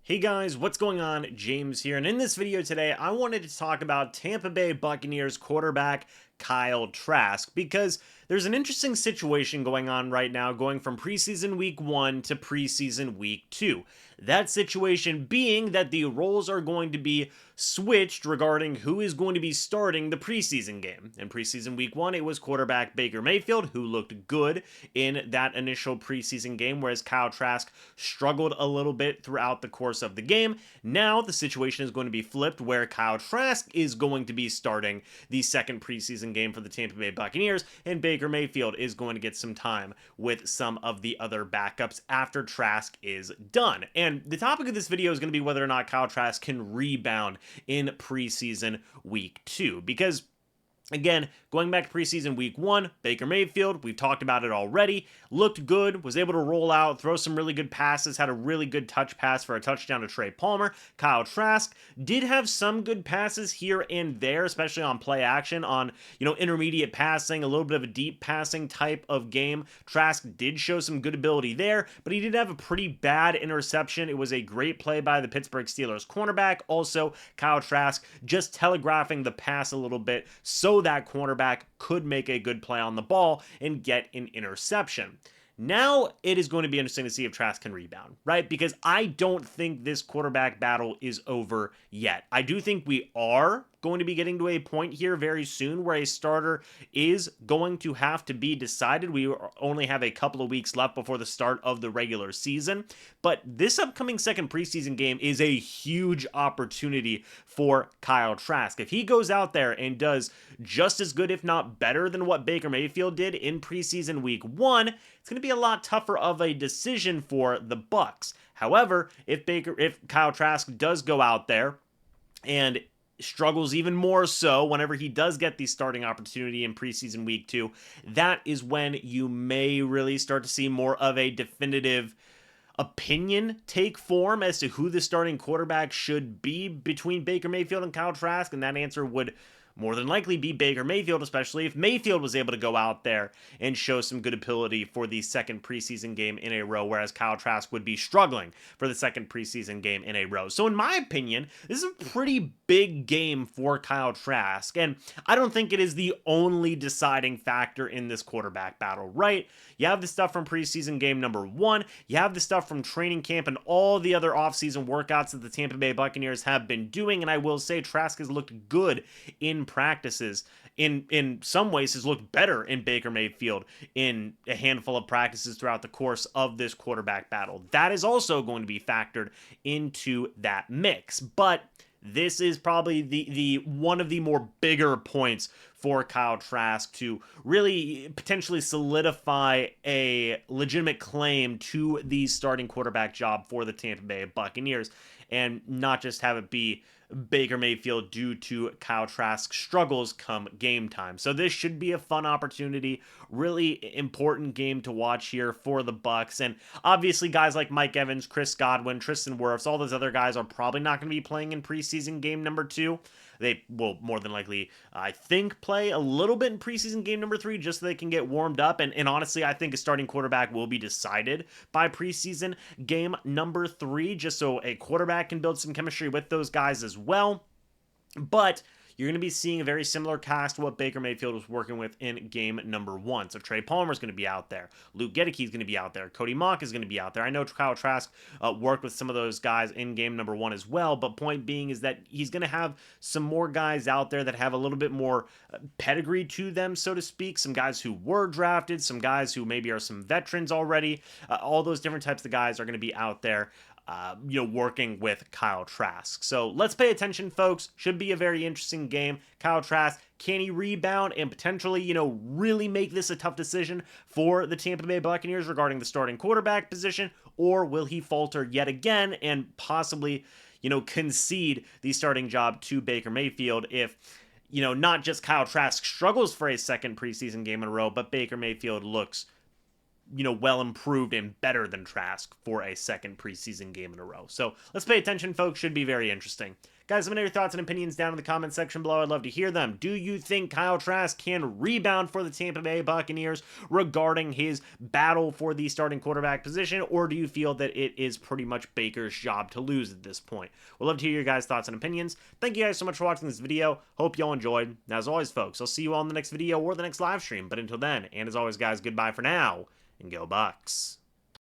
Hey guys, what's going on? James here, and in this video today, I wanted to talk about Tampa Bay Buccaneers quarterback Kyle Trask because there's an interesting situation going on right now, going from preseason week 1 to preseason week 2. That situation being that the roles are going to be switched regarding who is going to be starting the preseason game. In preseason week 1, it was quarterback Baker Mayfield, who looked good in that initial preseason game, whereas Kyle Trask struggled a little bit throughout the course of the game. Now the situation is going to be flipped, where Kyle Trask is going to be starting the second preseason game for the Tampa Bay Buccaneers, and Baker Mayfield is going to get some time with some of the other backups after Trask is done. And the topic of this video is going to be whether or not Kyle Trask can rebound in preseason week 2, because again, going back to preseason week 1, Baker Mayfield, we've talked about it already, looked good, was able to roll out, throw some really good passes, had a really good touch pass for a touchdown to Trey Palmer. Kyle Trask did have some good passes here and there, especially on play action, on, intermediate passing, a little bit of a deep passing type of game. Trask did show some good ability there, but he did have a pretty bad interception. It was a great play by the Pittsburgh Steelers cornerback. Also, Kyle Trask just telegraphing the pass a little bit so that cornerback could make a good play on the ball and get an interception. Now it is going to be interesting to see if Trask can rebound, right? Because I don't think this quarterback battle is over yet. I do think we are going to be getting to a point here very soon where a starter is going to have to be decided. We only have a couple of weeks left before the start of the regular season, but this upcoming second preseason game is a huge opportunity for Kyle Trask. If he goes out there and does just as good, if not better, than what Baker Mayfield did in preseason week 1, it's going to be a lot tougher of a decision for the Bucs. However, if Kyle Trask does go out there and struggles even more so whenever he does get the starting opportunity in preseason week 2, that is when you may really start to see more of a definitive opinion take form as to who the starting quarterback should be between Baker Mayfield and Kyle Trask, and that answer would more than likely be Baker Mayfield, especially if Mayfield was able to go out there and show some good ability for the second preseason game in a row, whereas Kyle Trask would be struggling for the second preseason game in a row. So in my opinion, this is a pretty big game for Kyle Trask, and I don't think it is the only deciding factor in this quarterback battle, right? You have the stuff from preseason game number 1, you have the stuff from training camp and all the other offseason workouts that the Tampa Bay Buccaneers have been doing, and I will say Trask has looked good in practices. In some ways has looked better in Baker Mayfield in a handful of practices throughout the course of this quarterback battle. That is also going to be factored into that mix, but this is probably the one of the more bigger points for Kyle Trask to really potentially solidify a legitimate claim to the starting quarterback job for the Tampa Bay Buccaneers, and not just have it be Baker Mayfield due to Kyle Trask's struggles come game time. So this should be a fun opportunity, really important game to watch here for the Bucs. And obviously guys like Mike Evans, Chris Godwin, Tristan Wirfs, all those other guys are probably not going to be playing in preseason game number 2. They will more than likely, I think, play a little bit in preseason game number 3 just so they can get warmed up. And honestly, I think a starting quarterback will be decided by preseason game number 3, just so a quarterback can build some chemistry with those guys as well. But you're going to be seeing a very similar cast to what Baker Mayfield was working with in game number 1. So Trey Palmer is going to be out there. Luke Gedeke is going to be out there. Cody Mock is going to be out there. I know Kyle Trask worked with some of those guys in game number 1 as well, but point being is that he's going to have some more guys out there that have a little bit more pedigree to them, so to speak. Some guys who were drafted, some guys who maybe are some veterans already. All those different types of guys are going to be out there working with Kyle Trask. So let's pay attention, folks. Should be a very interesting game. Kyle Trask, can he rebound and potentially, really make this a tough decision for the Tampa Bay Buccaneers regarding the starting quarterback position? Or will he falter yet again and possibly, concede the starting job to Baker Mayfield if, not just Kyle Trask struggles for a second preseason game in a row, but Baker Mayfield looks well improved and better than Trask for a second preseason game in a row. So let's pay attention, folks. Should be very interesting. Guys, let me know your thoughts and opinions down in the comment section below. I'd love to hear them. Do you think Kyle Trask can rebound for the Tampa Bay Buccaneers regarding his battle for the starting quarterback position, or do you feel that it is pretty much Baker's job to lose at this point? We'd love to hear your guys' thoughts and opinions. Thank you guys so much for watching this video. Hope y'all enjoyed. As always, folks, I'll see you all in the next video or the next live stream. But until then, and as always, guys, goodbye for now, and go Bucs.